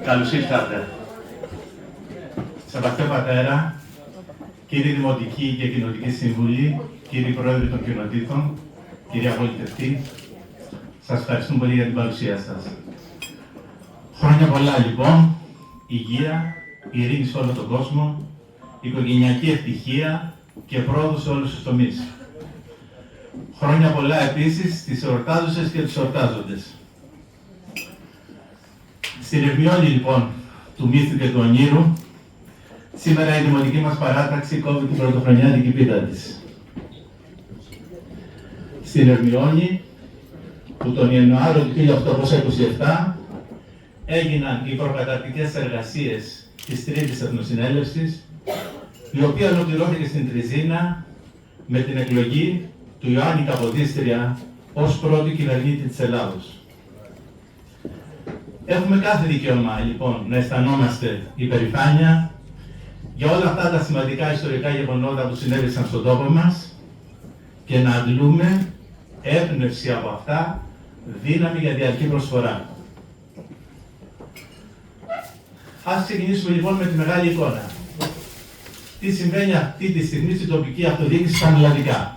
Καλώς ήρθατε. Σεβαστέ Πατέρα, κύριοι Δημοτικοί και Κοινοτικοί Σύμβουλοι, κύριοι Πρόεδροι των Κοινοτήτων, κύριοι Απολυτευτοί, σας ευχαριστούμε πολύ για την παρουσία σας. Χρόνια πολλά λοιπόν, υγεία, ειρήνη σε όλο τον κόσμο, οικογενειακή ευτυχία και πρόοδο σε όλους τους τομείς. Χρόνια πολλά επίσης στις εορτάζουσες και τους εορτάζοντες. Στην Ερμιώνη λοιπόν του μύθου και του ονείρου, σήμερα η δημοτική μας παράταξη κόβει την πρωτοχρονιάτικη πίτα της. Στην Ερμιώνη, που τον Ιανουάριο του 1827 έγιναν οι προκαταρκτικές εργασίες της Τρίτης Εθνοσυνέλευσης, η οποία ολοκληρώθηκε στην Τριζίνα με την εκλογή του Ιωάννη Καποδίστρια ως πρώτη κυβερνήτη της Ελλάδος. Έχουμε κάθε δικαίωμα λοιπόν να αισθανόμαστε υπερηφάνεια για όλα αυτά τα σημαντικά ιστορικά γεγονότα που συνέβησαν στον τόπο μας και να αντλούμε έμπνευση από αυτά, δύναμη για διαρκή προσφορά. Ας ξεκινήσουμε λοιπόν με τη μεγάλη εικόνα. Τι συμβαίνει αυτή τη στιγμή στην τοπική αυτοδιοίκηση πανελλαδικά.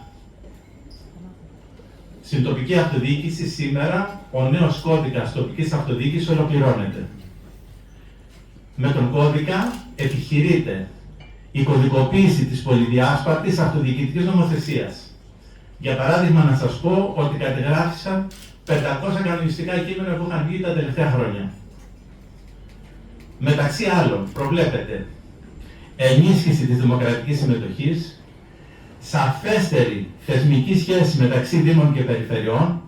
Στην τοπική αυτοδιοίκηση σήμερα ο νέος κώδικας τοπικής αυτοδιοίκησης ολοκληρώνεται. Με τον κώδικα επιχειρείται η κωδικοποίηση της πολυδιάσπαρτης αυτοδιοικητικής νομοθεσίας. Για παράδειγμα, να σας πω ότι κατεγράφησα 500 κανονιστικά κείμενα που είχαν βγει τα τελευταία χρόνια. Μεταξύ άλλων, προβλέπεται ενίσχυση της δημοκρατικής συμμετοχής, σαφέστερη θεσμική σχέση μεταξύ Δήμων και Περιφερειών,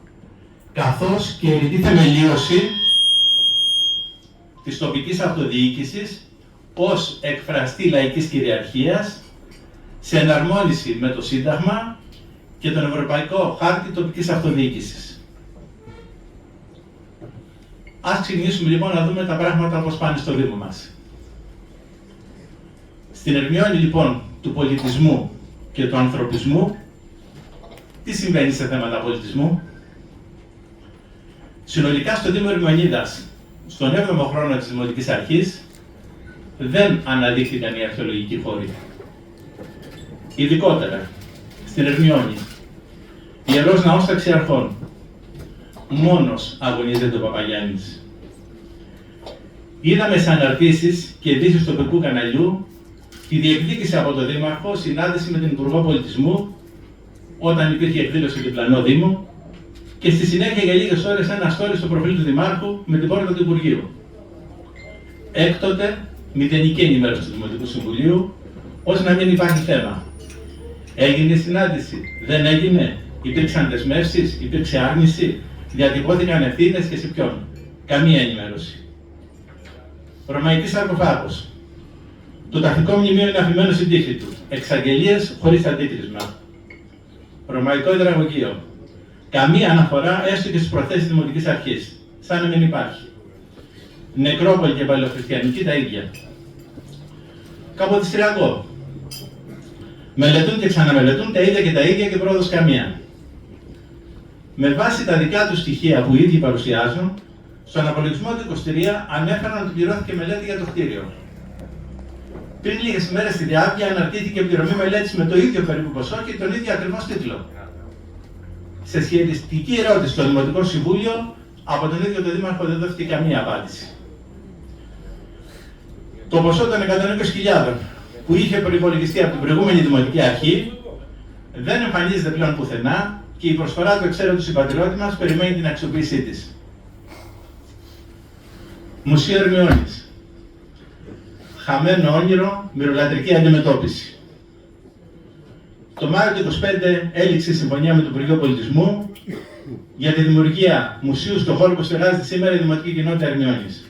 καθώς και η ρητή θεμελίωση της τοπικής αυτοδιοίκησης ως εκφραστή λαϊκής κυριαρχίας, σε εναρμόνιση με το Σύνταγμα και τον Ευρωπαϊκό Χάρτη Τοπικής Αυτοδιοίκησης. Ας ξεκινήσουμε λοιπόν να δούμε τα πράγματα όπως πάνε στο Δήμο μας. Στην Ερμιώνη λοιπόν του πολιτισμού και του ανθρωπισμού, τι συμβαίνει σε θέματα πολιτισμού? Συνολικά στο Δήμο Ερμιονίδας, στον 7ο χρόνο της Δημοτικής Αρχής, δεν αναδείχθηκαν οι αρχαιολογικοί χώροι. Ειδικότερα, στην Ερμιώνη, Ιερός Ναός Ταξιαρχών, μόνος αγωνίζεται ο Παπαγιάννης. Είδαμε σε αναρτήσεις και ειδήσεις τοπικού καναλιού τη διεκδίκηση από τον Δήμαρχο συνάντηση με την Υπουργό Πολιτισμού όταν υπήρχε εκδήλωση του Διπλανό Δήμου και στη συνέχεια για λίγες ώρες ένα story στο προφίλ του Δημάρχου με την πόρτα του Υπουργείου. Έκτοτε, μηδενική ενημέρωση του Δημοτικού Συμβουλίου, ώστε να μην υπάρχει θέμα. Έγινε συνάντηση, δεν έγινε, υπήρξαν δεσμεύσεις, υπήρξε άρνηση, διατυπώθηκαν ευθύνες και σε ποιον? Καμία ενημέρωση. Ρωμαϊκή σαρκοφάγος. Το τακτικό μνημείο είναι αφημένο στην τύχη του. Εξαγγελίες χωρίς αντίκρισμα. Ρωμαϊκό υδραγωγείο. Καμία αναφορά έστω και στις προθέσεις Δημοτικής Αρχής. Σαν να μην υπάρχει. Νεκρόπολη και παλαιοχριστιανική τα ίδια. Καποδιστριακό. Μελετούν και ξαναμελετούν τα ίδια και τα ίδια και πρόοδος καμία. Με βάση τα δικά τους στοιχεία που οι ίδιοι παρουσιάζουν, στον απολογισμό του 23 ανέφεραν ότι πληρώθηκε μελέτη για το κτίριο. Πριν λίγες μέρες στη Διάβγεια αναρτήθηκε πληρωμή μελέτης με το ίδιο περίπου ποσό και τον ίδιο ακριβώς τίτλο. Σε σχετική ερώτηση στο Δημοτικό Συμβούλιο, από τον ίδιο τον Δήμαρχο δεν δόθηκε καμία απάντηση. Το ποσό των 120.000 που είχε προϋπολογιστεί από την προηγούμενη Δημοτική Αρχή δεν εμφανίζεται πλέον πουθενά και η προσφορά του εξαίρετου συμπατριώτη μας περιμένει την αξιοποίησή της. Μουσείο Ερμιώνης. Χαμένο όνειρο, μυρολατρική αντιμετώπιση. Το Μάιο του 2025 έληξε η συμφωνία με το Υπουργείο Πολιτισμού για τη δημιουργία μουσείου στον χώρο που στεγάζεται σήμερα η Δημοτική Κοινότητα Ερμιώνης.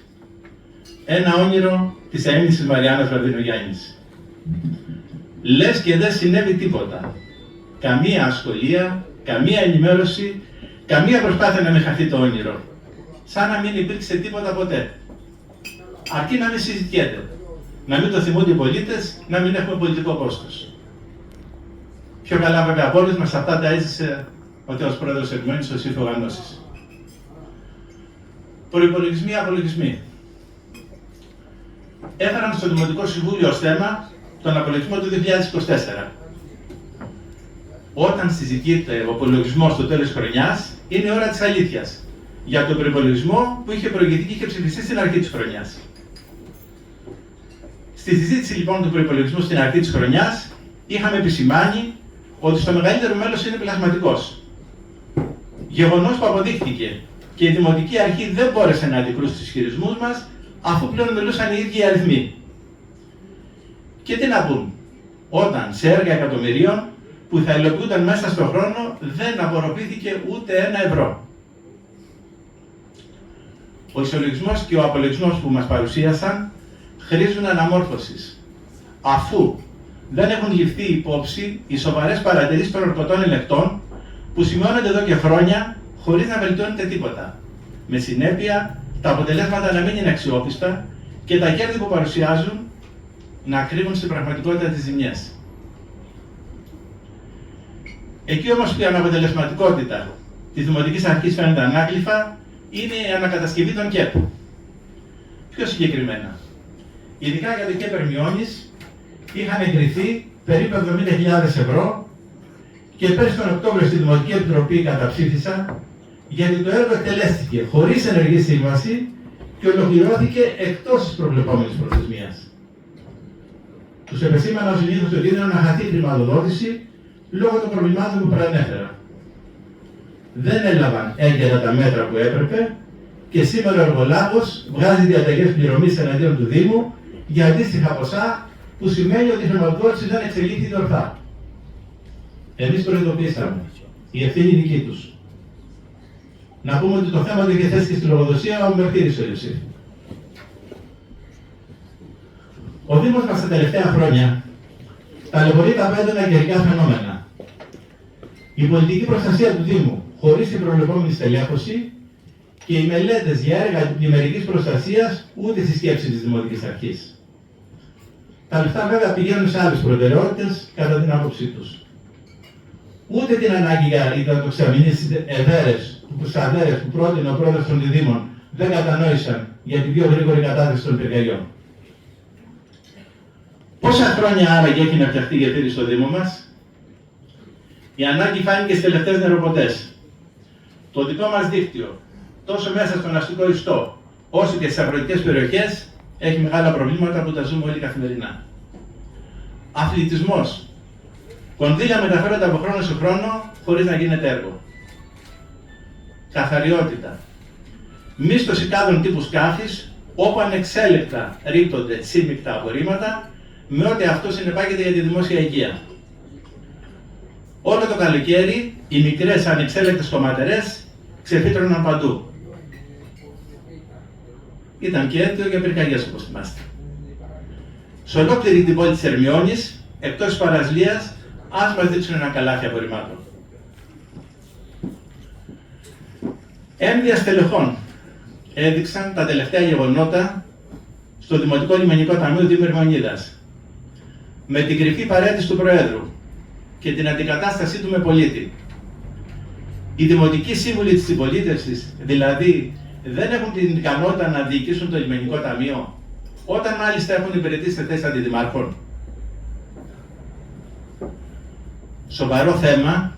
Ένα όνειρο της αείμνησης Μαριάννας Βραδινογιάννης. Λες και δεν συνέβη τίποτα. Καμία ασχολία, καμία ενημέρωση, καμία προσπάθεια να μην χαθεί το όνειρο. Σαν να μην υπήρξε τίποτα ποτέ. Αρκεί να μην συζητιέται. Να μην το θυμούνται οι πολίτες, να μην έχουμε πολιτικό κόστος. Πιο καλά βέβαια από όλους μας αυτά τα έζησε ο τέος πρόεδρος Ερμιώνης ως ήρθε οργανώσεις. Προϋπολογισμοί, απολογισμοί. έφεραν στο Δημοτικό Συμβούλιο ως θέμα τον απολογισμό του 2024. Όταν συζητείται ο απολογισμός στο τέλος της χρονιάς, είναι η ώρα της αλήθειας για τον προϋπολογισμό που είχε προηγηθεί και είχε ψηφιστεί στην αρχή της χρονιάς. Στη συζήτηση λοιπόν του προϋπολογισμού στην αρχή της χρονιάς, είχαμε επισημάνει ότι στο μεγαλύτερο μέλος είναι πλασματικός. Γεγονός που αποδείχθηκε και η Δημοτική Αρχή δεν μπόρεσε να αντικρούσει τους ισχυρισμούς μας, αφού πλέον μιλούσαν οι ίδιοι οι αριθμοί. Και τι να πούν, όταν σε έργα εκατομμυρίων που θα υλοποιούνταν μέσα στον χρόνο δεν απορροφήθηκε ούτε ένα ευρώ. Ο ισολογισμός και ο απολογισμός που μας παρουσίασαν χρήζουν αναμόρφωσης, αφού δεν έχουν ληφθεί υπόψη οι σοβαρές παρατηρήσεις των ορκωτών ελεκτών που σημειώνονται εδώ και χρόνια χωρίς να βελτιώνεται τίποτα. Με συνέπεια, τα αποτελέσματα να μην είναι αξιόπιστα και τα κέρδη που παρουσιάζουν να κρύβουν στην πραγματικότητα τις ζημιές. Εκεί όμως που η αναποτελεσματικότητα της Δημοτικής Αρχής φαίνεται ανάκλυφα, είναι η ανακατασκευή των ΚΕΠ. Πιο συγκεκριμένα, ειδικά για το ΚΕΠ Ερμιώνης, είχαν εγκριθεί περίπου 70.000 ευρώ και πέρσι τον Οκτώβριο στη Δημοτική Επιτροπή καταψήφισαν γιατί το έργο εκτελέστηκε χωρίς ενεργή σύμβαση και ολοκληρώθηκε εκτός της προβλεπόμενης προθεσμίας. Τους επεσήμανα ως συνήθως το κίνδυνο να χαθεί η χρηματοδότηση λόγω των προβλημάτων που προανέφερα. Δεν έλαβαν έγκαιρα τα μέτρα που έπρεπε και σήμερα ο εργολάβος βγάζει διαταγές πληρωμής εναντίον του Δήμου για αντίστοιχα ποσά, που σημαίνει ότι η χρηματοδότηση δεν εξελίχθηκε ορθά. Εμείς προειδοποιήσαμε. Η ευθύνη είναι δική τους. Να πούμε ότι το θέμα το είχε θέσει και στη λογοδοσία ο Μερτήρης ο Ιωσήφ. Ο Δήμος μας τα τελευταία χρόνια ταλαιπωρεί τα έντονα καιρικά φαινόμενα. Η πολιτική προστασία του Δήμου χωρίς την προβλεπόμενη στελέχωση και οι μελέτες για έργα επιμερικής προστασίας ούτε στη σκέψη της Δημοτικής Αρχής. Τα λεφτά βέβαια πηγαίνουν σε άλλες προτεραιότητες κατά την άποψή τους. Ούτε την ανάγκη για υδατοξαμινείς εδέρες που πρότεινε ο πρόεδρος των Δήμων δεν κατανόησαν για την πιο γρήγορη κατάθεση των πυρκαγιών. Πόσα χρόνια άραγε έχει να φτιαχτεί η γεφύρη στο Δήμο μας? Η ανάγκη φάνηκε στις τελευταίες νεροποτές. Το δικό μας δίκτυο, τόσο μέσα στον αστικό ιστό, όσο και στις αγροτικές περιοχές, έχει μεγάλα προβλήματα που τα ζούμε όλοι καθημερινά. Αθλητισμός. Κονδύλια μεταφέρονται από χρόνο σε χρόνο χωρίς να γίνεται έργο. Καθαριότητα. Μίσθωση κάδων τύπου σκάφης, όπου ανεξέλεκτα ρίπτονται σύμμικτα απορρίμματα, με ό,τι αυτό συνεπάγεται για τη δημόσια υγεία. Όλο το καλοκαίρι, οι μικρές ανεξέλεκτες κομματερές ξεφύτρωναν παντού. Ήταν και αίτιο για πυρκαγιές, όπως θυμάστε. Σε ολόκληρη την πόλη της Ερμιώνης, εκτός της παρασλίας, ας μας δείξουν ένα καλάθι απορριμμάτων. Ένδυα στελεχών έδειξαν τα τελευταία γεγονότα στο Δημοτικό Λιμενικό Ταμείο Δήμου Ερμιονίδας, με την κρυφή παραίτηση του Προέδρου και την αντικατάστασή του με πολίτη. Οι δημοτικοί σύμβουλοι της συμπολίτευσης, δηλαδή, δεν έχουν την ικανότητα να διοικήσουν το Λιμενικό Ταμείο, όταν μάλιστα έχουν υπηρετήσει σε θέσεις αντιδημάρχων. Σοβαρό θέμα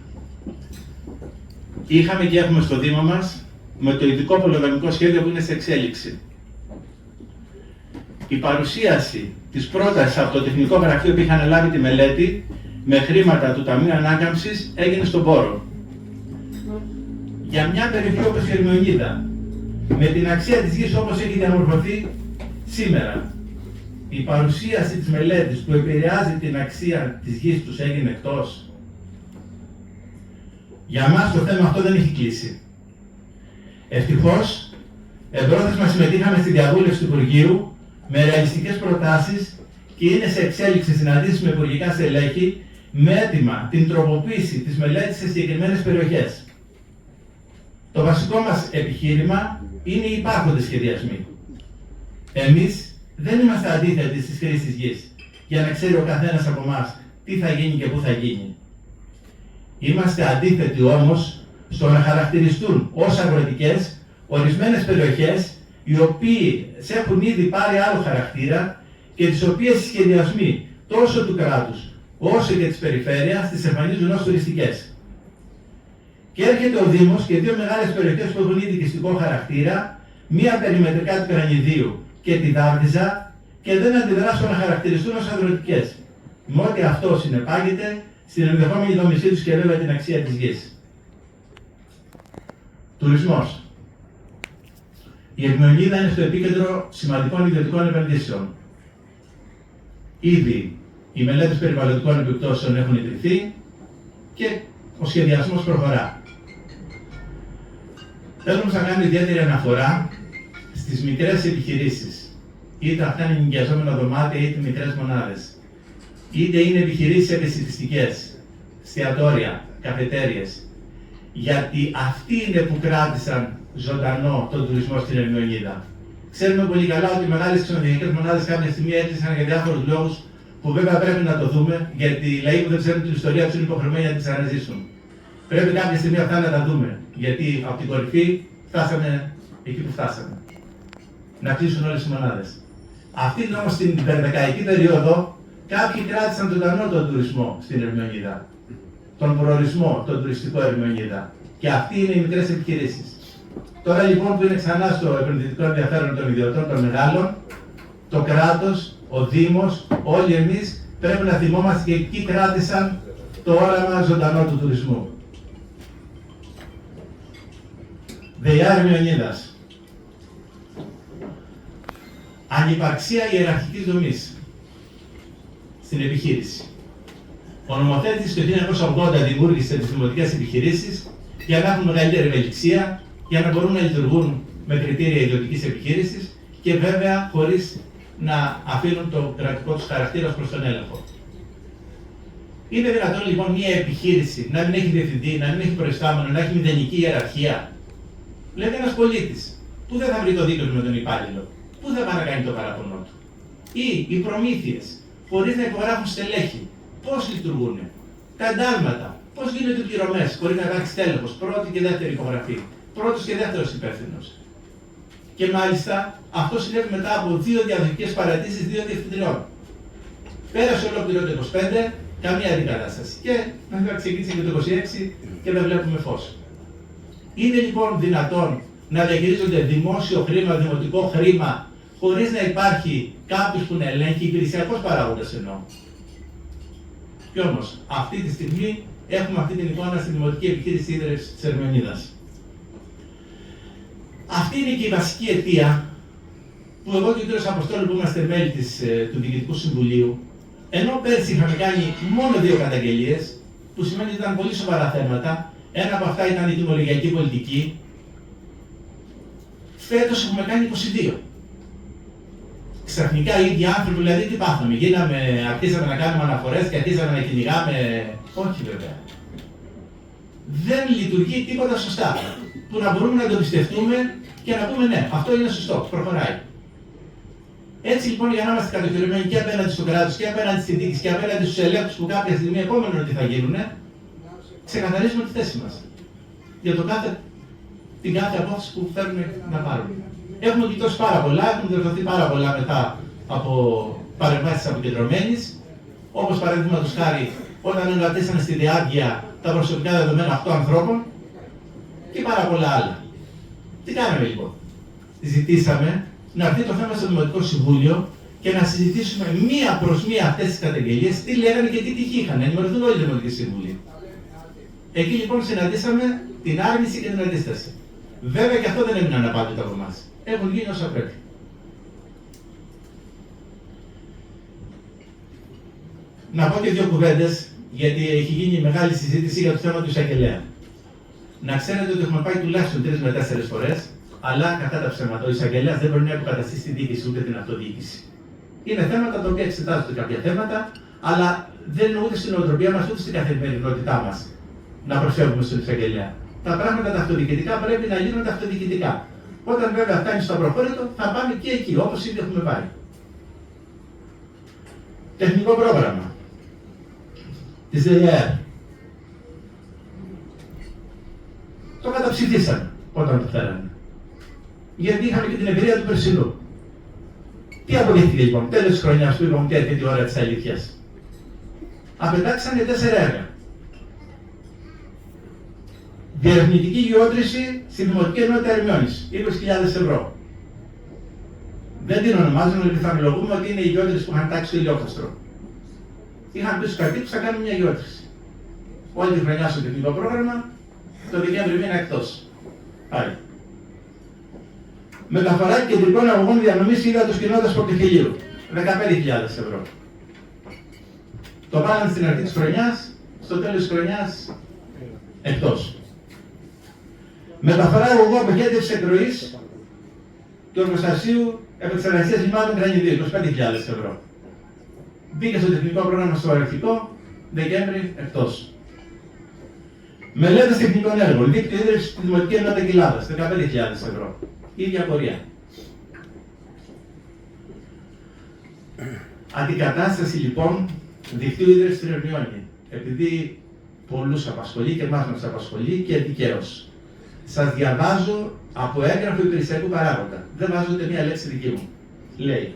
είχαμε και έχουμε στο Δήμο μας με το ειδικό πολεοδομικό σχέδιο που είναι σε εξέλιξη. Η παρουσίαση της πρότασης από το τεχνικό γραφείο που είχαν λάβει τη μελέτη με χρήματα του Ταμείου Ανάκαμψης έγινε στον Πόρο. Για μια περιοχή όπως η Ερμιονίδα, με την αξία της γης όπως έχει διαμορφωθεί σήμερα, η παρουσίαση της μελέτης που επηρεάζει την αξία της γης τους έγινε εκτός. Για μας το θέμα αυτό δεν έχει κλείσει. Ευτυχώς, εμπρόθεσμα συμμετείχαμε στη διαβούλευση του Υπουργείου με ρεαλιστικές προτάσεις και είναι σε εξέλιξη συναντήσεις με υπουργικά στελέχη με αίτημα την τροποποίηση της μελέτης σε συγκεκριμένες περιοχές. Το βασικό μας επιχείρημα είναι οι υπάρχοντες σχεδιασμοί. Εμείς δεν είμαστε αντίθετοι στις χρήσεις γης, για να ξέρει ο καθένας από εμάς τι θα γίνει και πού θα γίνει. Είμαστε αντίθετοι όμως στο να χαρακτηριστούν ως αγροτικές ορισμένες περιοχές οι οποίες έχουν ήδη πάρει άλλο χαρακτήρα και τις οποίες οι σχεδιασμοί τόσο του κράτους όσο και της περιφέρειας τις εμφανίζουν ως τουριστικές. Και έρχεται ο Δήμος και δύο μεγάλες περιοχές που έχουν ήδη οικιστικό χαρακτήρα, μία περιμετρικά του Κρανιδίου και τη Δάρδιζα, και δεν αντιδρά στο να χαρακτηριστούν ως αγροτικές. Με ό,τι αυτό συνεπάγεται στην ενδεχόμενη δομησή τους και βέβαια την αξία της γης. Τουρισμός. Η Ερμιονίδα είναι στο επίκεντρο σημαντικών ιδιωτικών επενδύσεων. Ήδη οι μελέτες περιβαλλοντικών επιπτώσεων έχουν ιδρυθεί και ο σχεδιασμός προχωρά. Θέλω να κάνω ιδιαίτερη αναφορά στις μικρές επιχειρήσεις. Είτε αυτά είναι νοικιαζόμενα δωμάτια, είτε μικρές μονάδες. Είτε είναι επιχειρήσεις επισητιστικές, εστιατόρια, καφετέριες. Γιατί αυτοί είναι που κράτησαν ζωντανό τον τουρισμό στην Ερμιονίδα. Ξέρουμε πολύ καλά ότι οι μεγάλες ξενοδοχειακές μονάδες κάποια στιγμή έκλεισαν για διάφορους λόγους που βέβαια πρέπει να το δούμε, γιατί οι λαοί που δεν ξέρουν την ιστορία τους είναι υποχρεωμένοι να τις αναζήσουν. Πρέπει κάποια στιγμή αυτά να τα δούμε, γιατί από την κορυφή φτάσαμε εκεί που φτάσαμε. Να κλείσουν όλες οι μονάδες. Αυτή όμως την υπερδεκαετή περίοδο κάποιοι κράτησαν ζωντανό τον τουρισμό στην Ερμιονίδα. Τον προορισμό, τον τουριστικό Ερμιονίδα. Και αυτοί είναι οι μικρές επιχειρήσεις. Τώρα λοιπόν που είναι ξανά στο επενδυτικό ενδιαφέρον των ιδιωτών των μεγάλων, το κράτος, ο Δήμος, όλοι εμείς πρέπει να θυμόμαστε και εκεί κράτησαν το όραμα ζωντανό του τουρισμού. ΔΕΙΑ Ερμιονίδας. Ανυπαρξία ιεραρχικής δομής στην επιχείρηση. Ο νομοθέτης το 1980 δημιούργησε τις δημοτικές επιχειρήσεις για να έχουν μεγαλύτερη ευελιξία, για να μπορούν να λειτουργούν με κριτήρια ιδιωτικής επιχείρησης και βέβαια χωρίς να αφήνουν το κρατικό τους χαρακτήρα προς τον έλεγχο. Είναι δυνατόν λοιπόν μια επιχείρηση να μην έχει διευθυντή, να μην έχει προϊστάμενο, να έχει μηδενική ιεραρχία? Λέτε ένας πολίτης, πού δεν θα βρει το δίκαιο του με τον υπάλληλο, πού θα πάει να κάνει το παραπονό του? Ή οι προμήθειες, χωρίς να υπογράφουν στελέχη, πώς λειτουργούν? Τα εντάλματα, πώς γίνονται οι πληρωμές, χωρίς να υπάρξει τέλεχος, πρώτη και δεύτερη υπογραφή, πρώτος και δεύτερος υπεύθυνος. Και μάλιστα αυτό συνέβη μετά από 2 διαδοχικές παρατήσεις 2 διευθυντριών. Πέρασε ολόκληρο το 25, καμία αντικατάσταση. Και μετά ξεκίνησε και το 26 και δεν βλέπουμε φως. Είναι λοιπόν δυνατόν να διαχειρίζονται δημόσιο χρήμα, δημοτικό χρήμα, χωρίς να υπάρχει κάποιος που να ελέγχει, υπηρεσιακός παράγοντας εννοώ? Κι όμως, αυτή τη στιγμή έχουμε αυτή την εικόνα στη Δημοτική Επιχείρηση Ίδρυυσης της Ερμιονίδας. Αυτή είναι και η βασική αιτία που εγώ και ο κ. Αποστόλου, που είμαστε μέλη του Διοικητικού Συμβουλίου, ενώ πέρσι είχαμε κάνει μόνο 2 καταγγελίες, που σημαίνει ότι ήταν πολύ σοβαρά θέματα, ένα από αυτά ήταν η τιμολογιακή πολιτική, φέτος έχουμε κάνει 22. Ξαφνικά οι ίδιοι άνθρωποι, δηλαδή τι πάθαμε, αρχίσαμε να κάνουμε αναφορές και αρχίσαμε να κυνηγάμε? Όχι βέβαια. Δεν λειτουργεί τίποτα σωστά, που να μπορούμε να το πιστευτούμε και να πούμε ναι, αυτό είναι σωστό, προχωράει. Έτσι λοιπόν, για να είμαστε κατοχυρωμένοι και απέναντι στο κράτος και απέναντι στη δίκηση και απέναντι στους ελέγχους που κάποια στιγμή επόμενο ότι θα γίνουν, ξεκαθαρίζουμε τη θέση μας για την κάθε απόφαση που θέλουμε να πάρουμε. Έχουμε κοιτώσει πάρα πολλά, έχουν διορθωθεί πάρα πολλά μετά από παρεμβάσεις αποκεντρωμένης, όπως παραδείγματος χάρη όταν εγκατέστησαν στη διάρκεια τα προσωπικά δεδομένα 8 ανθρώπων και πάρα πολλά άλλα. Τι κάναμε λοιπόν? Ζητήσαμε να έρθει το θέμα στο Δημοτικό Συμβούλιο και να συζητήσουμε μία προς μία αυτές τις καταγγελίες, τι λέγανε και τι τύχη είχαν, να ενημερωθούν όλοι οι Δημοτικοί Σύμβουλοι. Εκεί λοιπόν συναντήσαμε την άρνηση και την αντίσταση. Βέβαια και αυτό δεν έμεινε αναπάντητα από εμάς. Έχουν γίνει όσα πρέπει. Να πω και 2 κουβέντες, γιατί έχει γίνει μεγάλη συζήτηση για το θέμα του εισαγγελέα. Να ξέρετε ότι έχουμε πάει τουλάχιστον 3 με 4 φορές, αλλά κατά τα ψέματα, ο εισαγγελέας δεν μπορεί να υποκαταστήσει τη διοίκηση ούτε την αυτοδιοίκηση. Είναι θέματα τα οποία εξετάζονται κάποια θέματα, αλλά δεν είναι ούτε στην νοοτροπία μας ούτε στην καθημερινότητά μας να προσφεύγουμε στον εισαγγελέα. Τα πράγματα τα αυτοδιοικητικά πρέπει να γίνονται αυτοδιοικητικά. Όταν βέβαια φτάνει στο προχώρητο, θα πάμε και εκεί, όπως ήδη έχουμε πάει. Τεχνικό πρόγραμμα της ΔΕΙΑΕΡ. Το καταψηφίσαμε όταν το θέλαμε. γιατί είχαμε και την εμπειρία του περσινού. Τι αποδείχθηκε λοιπόν, τέλος της χρονιάς που είπαμε ότι έρχεται η ώρα της αλήθειας. Απετάξανε 4 έργα. Διερευνητική γεώτρηση στη Δημοτική Ενότητα Ερμιώνης, 20.000 ευρώ. Δεν την ονομάζουν, γιατί θα ομολογούμε ότι είναι η γεώτρηση που είχαν τάξει στο ηλιόχαστρο. Είχαν πει στους κατοίκους θα κάνουν μια γεώτρηση. Όλη τη χρονιά στο τεχνικό πρόγραμμα, το Δεκέμβρη μήνα εκτός. Πάλι. Μεταφορά κεντρικών αγωγών διανομής ύδατος κοινότητας Πορτοφιλίου, 15.000 ευρώ. Το βάλαν στην αρχή της χρονιάς, στο τέλος της χρονιάς εκτός. Μεταφορά αγωγού αποχέτευσης εκροής του εργοστασίου επεξεργασίας λιμάτων Κρανιδίου, 25.000 ευρώ. Μπήκε στο τεχνικό πρόγραμμα στο αρχικό, Δεκέμβρη εκτός. Μελέτες τεχνικών έργων, δίκτυο ίδρυυσης στη Δημοτική Ενότητα Κοιλάδας, 15.000 ευρώ. Ίδια πορεία. Αντικατάσταση λοιπόν δικτύου ίδρυσης στην Ερμιώνη. Επειδή πολλούς απασχολεί και εμάς μας απασχολεί και δικαίως. Σας διαβάζω από έγγραφο υπηρεσιακού παράγοντα. Δεν βάζω ούτε μία λέξη δική μου. Λέει: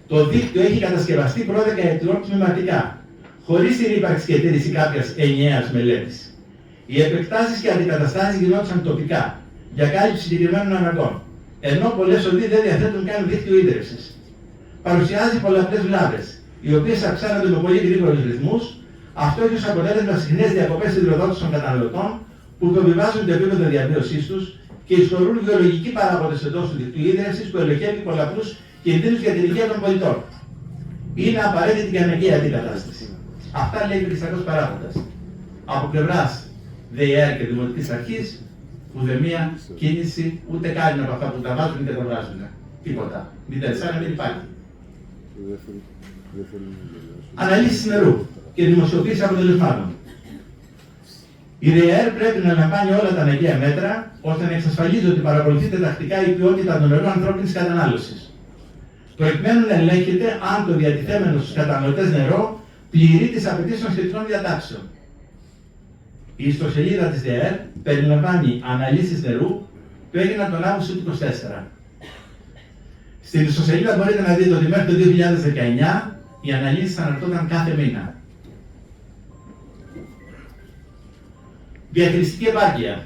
το δίκτυο έχει κατασκευαστεί προ 10 ετών τμηματικά, χωρίς την ύπαρξη και τήρηση κάποιας ενιαίας μελέτης. Οι επεκτάσεις και αντικαταστάσεις γινόντουσαν τοπικά, για κάλυψη συγκεκριμένων αναγκών, ενώ πολλές οδοί δεν διαθέτουν καν δίκτυο ίδρυυσης. Παρουσιάζει πολλαπλές βλάβες, οι οποίες αυξάνονται με πολύ γρήγορους ρυθμούς, αυτό έχει ως αποτέλεσμα συχνές διακοπές υδροδότησης των καταναλωτών, που υποβιβάζουν το επίπεδο διαβίωσής τους και εισχωρούν βιολογικοί παράγοντες εντός του δικτύου ίδρυυσης που ελοχεύει πολλαπλούς κινδύνους για την υγεία των πολιτών. Είναι απαραίτητη και αναγκαία αντικατάσταση. Αυτά λέει ο υπηρεσιακός παράγοντας. Από πλευράς ΔΕΙΑΡ και Δημοτικής Αρχής, ουδέμια κίνηση, ούτε καν από αυτά που τα βάζουν και τα βγάζουν. Τίποτα. Μηδέν, σαν να μην υπάρχει. Αναλύσεις νερού και δημοσιοποίηση αποτελεσμάτων. Η ΔΕΙΑΡ πρέπει να λαμβάνει όλα τα αναγκαία μέτρα ώστε να εξασφαλίζει ότι παρακολουθείται τακτικά η ποιότητα του νερού ανθρώπινης κατανάλωσης. Προκειμένου να ελέγχεται αν το διατηθέμενο στους καταναλωτές νερό πληρεί τις απαιτήσεις των σχετικών διατάξεων. Η ιστοσελίδα της ΔΕΙΑΡ περιλαμβάνει αναλύσεις νερού που έγιναν τον Αύγουστο του 2024. Στην ιστοσελίδα μπορείτε να δείτε ότι μέχρι το 2019 οι αναλύσεις αναρτώνταν κάθε μήνα. Διαχειριστική επάρκεια.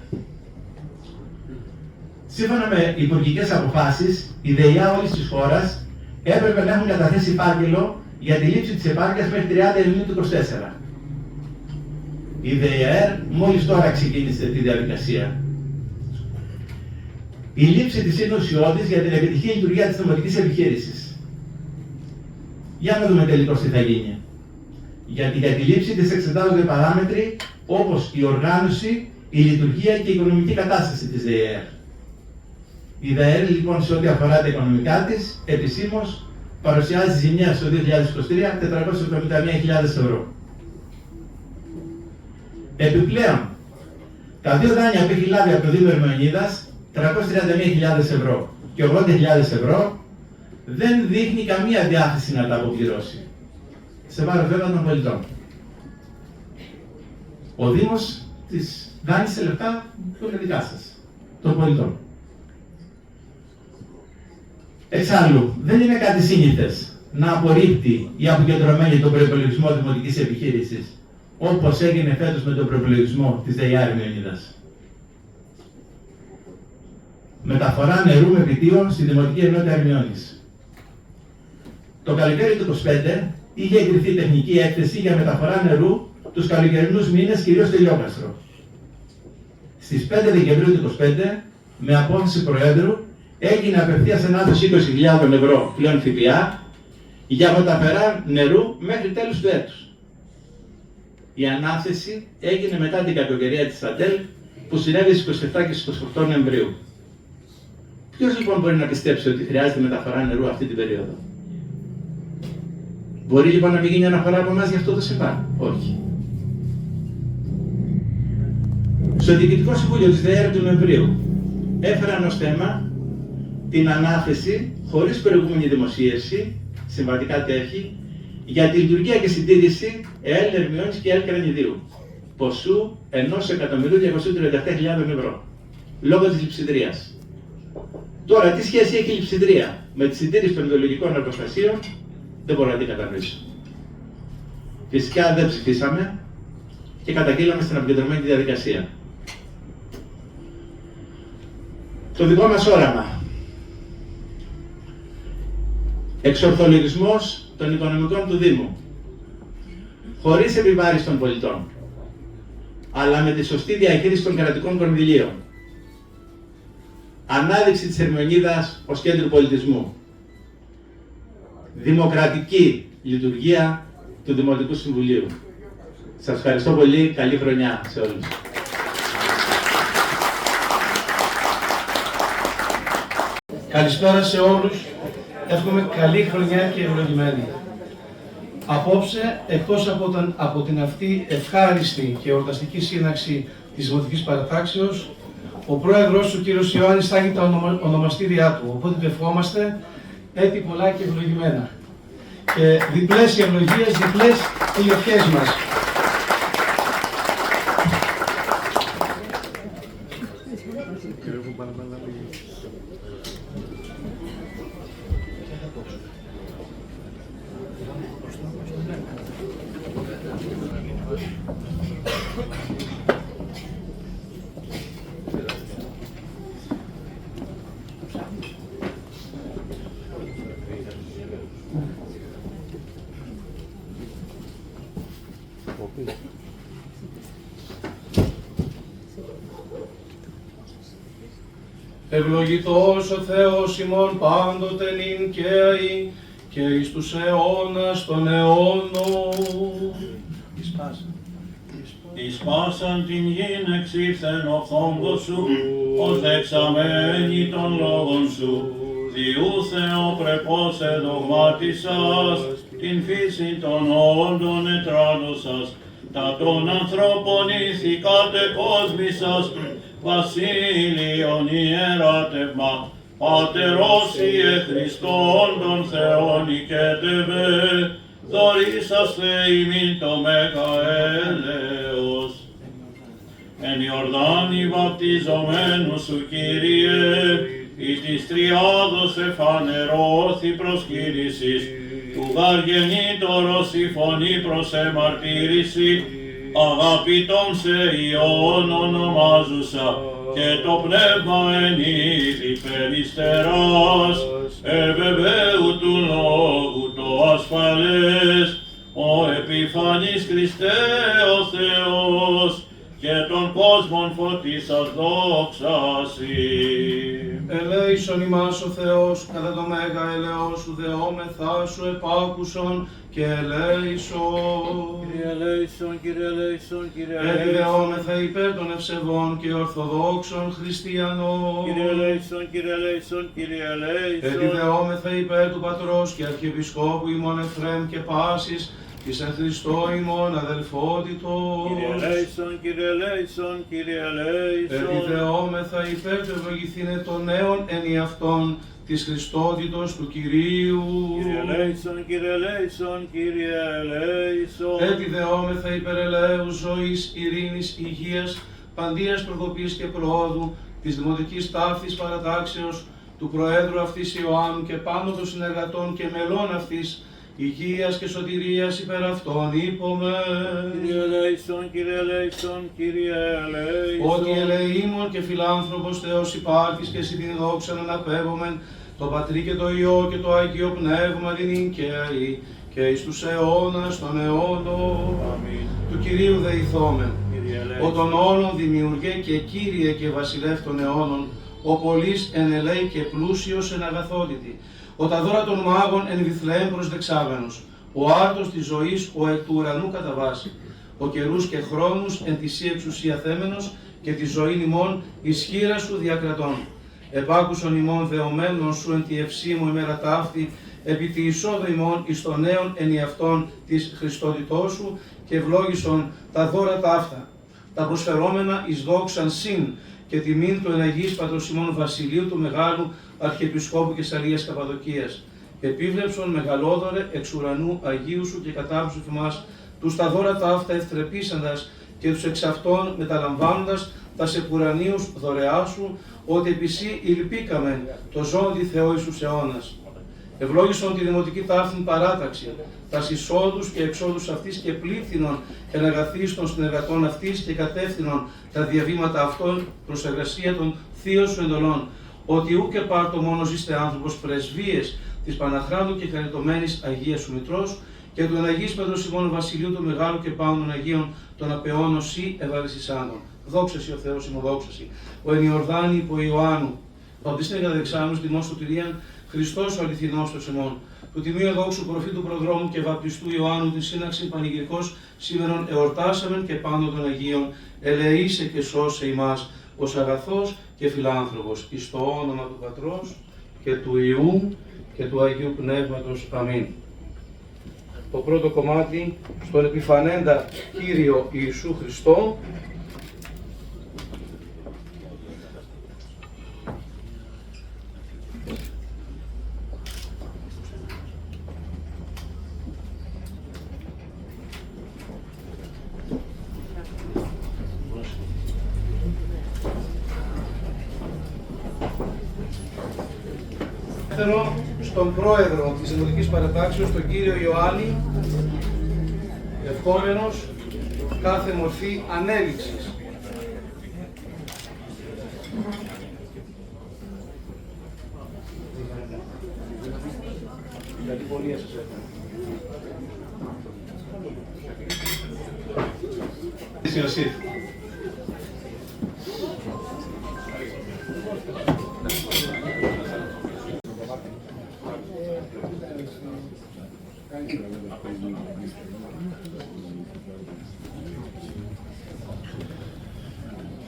Σύμφωνα με υπουργικές αποφάσεις, οι ΔΕΙΑ όλης της χώρας έπρεπε να έχουν καταθέσει φάκελο για τη λήψη της επάρκειας μέχρι 30 Ιουνίου του 2024. Η ΔΕΙΑΡ μόλις τώρα ξεκίνησε τη διαδικασία. Η λήψη της είναι ουσιώδης για την επιτυχή λειτουργία της δημοτικής επιχείρησης. Για να δούμε τελικώς τι θα γίνει. Γιατί για τη λήψη της εξετάζονται παράμετροι όπως η οργάνωση, η λειτουργία και η οικονομική κατάσταση της ΔΕΙΑΡ. Η ΔΕΙΑΡ λοιπόν σε ό,τι αφορά τα οικονομικά της, επισήμως παρουσιάζει ζημιά στο 2023 471.000 ευρώ. Επιπλέον, τα δύο δάνεια που έχει λάβει από το Δήμο Ερμιονίδας, 331.000 ευρώ και 80.000 ευρώ, δεν δείχνει καμία διάθεση να τα αποπληρώσει. Σε βάρος βέβαια των πολιτών. Ο Δήμος της δάνεισε λεφτά που είναι δικά σας, των πολιτών. Εξάλλου, δεν είναι κάτι σύνηθες να απορρίπτει η αποκεντρωμένη τον προϋπολογισμό δημοτικής επιχείρησης, όπως έγινε φέτος με τον προϋπολογισμό της ΔΕΙΑΡ Ερμιονίδας. Μεταφορά νερού με πιτίο στη Δημοτική Ενότητα Ερμιώνης. Το καλοκαίρι του 2025 είχε εγκριθεί τεχνική έκθεση για μεταφορά νερού τους καλοκαιρινούς μήνες, κυρίως στο Ηλιόκαστρο. Στις 5 Δεκεμβρίου του 2025, με απόφαση Προέδρου, έγινε απευθείας ανάθεση 20.000 ευρώ πλέον ΦΠΑ για μεταφορά νερού μέχρι τέλους του έτους. Η ανάθεση έγινε μετά την κακοκαιρία της ΑΤΕΛ που συνέβη στις 27 και στις 28 Νοεμβρίου. Ποιος λοιπόν μπορεί να πιστέψει ότι χρειάζεται μεταφορά νερού αυτή την περίοδο? Μπορεί λοιπόν να μην γίνει αναφορά από εμάς για αυτό το συμβάν? Όχι. Στο Διοικητικό Συμβούλιο της ΔΕΙΑΡ του Νοεμβρίου έφεραν ως θέμα την ανάθεση χωρίς προηγούμενη δημοσίευση, συμβατικά τέχη, για τη λειτουργία και συντήρηση ΕΕΛ Ερμιώνης και ΕΕΛ Κρανιδίου, ποσού 1.237.000 ευρώ, λόγω της λειψιδρίας. Τώρα, τι σχέση έχει η λειψιδρία με τη συντήρηση των ιδεολογικών εργοστασίων, δεν μπορώ να την κατανοήσω. Φυσικά δεν ψηφίσαμε και καταγγείλαμε στην αποκεντρωμένη διαδικασία. Το δικό μας όραμα. Εξορθολογισμός των οικονομικών του Δήμου. Χωρίς επιβάρηση των πολιτών, αλλά με τη σωστή διαχείριση των κρατικών κονδυλίων. Ανάδειξη της Ερμιονίδας ως κέντρο πολιτισμού. Δημοκρατική λειτουργία του Δημοτικού Συμβουλίου. Σας ευχαριστώ πολύ. Καλή χρονιά σε όλους. Καλησπέρα σε όλους. Εύχομαι καλή χρονιά και ευλογημένη. Απόψε, εκτός από την αυτή ευχάριστη και εορταστική σύναξη της Δημοτικής Παρατάξεως, ο πρόεδρος του κ. Ιωάννης θα έχει τα ονομαστήριά του. Οπότε ευχόμαστε έτη πολλά και ευλογημένα. Και διπλές οι ευλογίες, διπλές οι ευχές μας. Ευλογητός ο Θεός ημών πάντοτε νυν και αεί και εις τους αιώνας των αιώνων. Εις πάσαν την γην εξήλθεν ο φθόγκος σου, ως δεξαμένη των λόγων σου, διού Θεοπρεπώς εδογμάτισας, την φύση των όντων ετράδωσας, τα των ανθρώπων ηθικάτε κόσμησας, βασίλειον ιεράτευμα, Πατερός Ιε Χριστόν των Θεών οικέτευε, δωρήσαστε ημίν το μέγα έλεος. Εν Ιορδάνη βαπτιζομένου σου Κύριε, εις της Τριάδος εφανερώθη προσκύρησης, του γαργενήτωρος η φωνή προς εμαρτύρηση, αγαπητόν σε Υιόν ονομάζουσα, και το πνεύμα εν είδη περιστεράς, ευεβαίου του λόγου το ασφαλές, ο επιφανής Χριστέ ο Θεός, και των κόσμων φωτίσας δόξασι. Ελέησον ημάς ο Θεός, κατά το μέγα ελεός σου δεόμεθά σου επάκουσον και ελέησον. Κύριε ελέησον, Κύριε ελέησον, Κύριε ελέησον. Επιδεόμεθα υπέρ των ευσεβών και ορθοδόξων χριστιανών. Κύριε ελέησον, Κύριε ελέησον, Κύριε ελέησον. Επιδεόμεθα υπέρ του Πατρός και Αρχιεπισκόπου ημών Εφραίμ και Πάσης, της εν Χριστώ ημών αδελφότητος. Κύριε ελέησον, Κύριε ελέησον, Κύριε ελέησον. Επιδεόμεθα υπέρ του ευλογηθήνε των νέων εν εαυτόν της Χριστότητος του Κυρίου. Κύριε ελέησον, Κύριε ελέησον, Κύριε ελέησον. Επιδεόμεθα υπέρ ελέους ζωής, ειρήνης, υγείας, παντίας προκοπής και προόδου, της Δημοτικής Ταύτης Παρατάξεως, του Προέδρου αυτής Ιωάννου και πάνω των συνεργατών και μελών αυτής, υγείας και σωτηρίας υπέρ αυτών είπαμε. Κύριε ελέησον, Κύριε ελέησον, Κύριε ελέησον. Ότι ελεήμων και φιλάνθρωπος Θεός υπάρχεις και εσύ την δόξα να αναπέμπομεν, το Πατρί και το Υιό και το Άγιο Πνεύμα την και αεί, και εις τους αιώνας των αιώνων. Αμήν. Του Κυρίου δεηθόμεν. Κύριε ελέησον. Ο των όλων δημιουργέ και Κύριε και Βασιλεύ των αιώνων, ο πολλής εν ελέη και πλούσιος εν αγαθότητη. Ο τα δώρα των μάγων εν Βιθλεέμ προσδεξάβενος, ο άρτος της ζωής ο εκ του ουρανού κατά βάση, ο καιρούς και χρόνους εν της εξουσία θέμενος και τη ζωή ημών ισχύρα σου διακρατών. Επάκουσον ημών δεωμένων σου εν τη ευσύμου ημέρα ταύτη, επί τη εισόδου ημών εις των νέων εν ιαυτών της Χριστότητός σου και ευλόγησον τα δώρα ταύτα, τα προσφερόμενα εις δόξαν συν και τιμήν του εναγής Πατρος ημών Βασιλείου του Μεγάλου Αρχιεπισκόπου Κεσαρίας Καπαδοκίας. Επίβλεψον μεγαλόδωρε εξ ουρανού Αγίου σου και κατάψου θυμάς τους τα δώρα ταύτα ευθρεπήσαντας και τους εξ αυτών μεταλαμβάνοντας τα σεπουρανίους δωρεά σου, ότι επί σύ ηλπίκαμεν το ζώντι Θεό εις τους αιώνας. Ευλόγησον τη δημοτική ταύτην παράταξη, τας εισόδους και εξόδους αυτής και πλήθυνον εν αγαθίστων συνεργατών αυτής και κατεύθυνον τα διαβήματα αυτών προς εργασία των θείων σου εντολών, ότι ου και πάρτο μόνο είστε άνθρωπος πρεσβείες της Παναχράντου και χαριτωμένης Αγίας σου Μητρός και του εναγής Πέτρος ημών Βασιλείου του Μεγάλου και Πάων των Αγίων των Απεώνων σύ ευαρισισάντων. Δόξαση ο Θεός ημωδόξαση. Ο εν Ιορδάνη υπό Ιωάννου, παπτίστην καταδεξάμενος τιμός σωτηρίαν, Χριστός ο αληθινός των ημών. Του τιμίου εδόξου προφήτου προδρόμου και βαπτιστού Ιωάννου την σύναξη πανηγυρικός σήμερον εορτάσαμεν και πάνω των Αγίων, ελεήσε και σώσε ημάς, ως αγαθός και φιλάνθρωπος, εις το όνομα του Πατρός και του Υιού και του Αγίου Πνεύματος. Αμήν. Το πρώτο κομμάτι, στον επιφανέντα Κύριο Ιησού Χριστό, στον πρόεδρο της Δημοτικής Παρατάξεως, τον κύριο Ιωάννη, ευχόμενος κάθε μορφή ανέλυξης. Καλή πορεία σας εύχομαι. Ιωσήφ.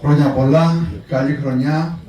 Χρόνια πολλά, καλή χρονιά.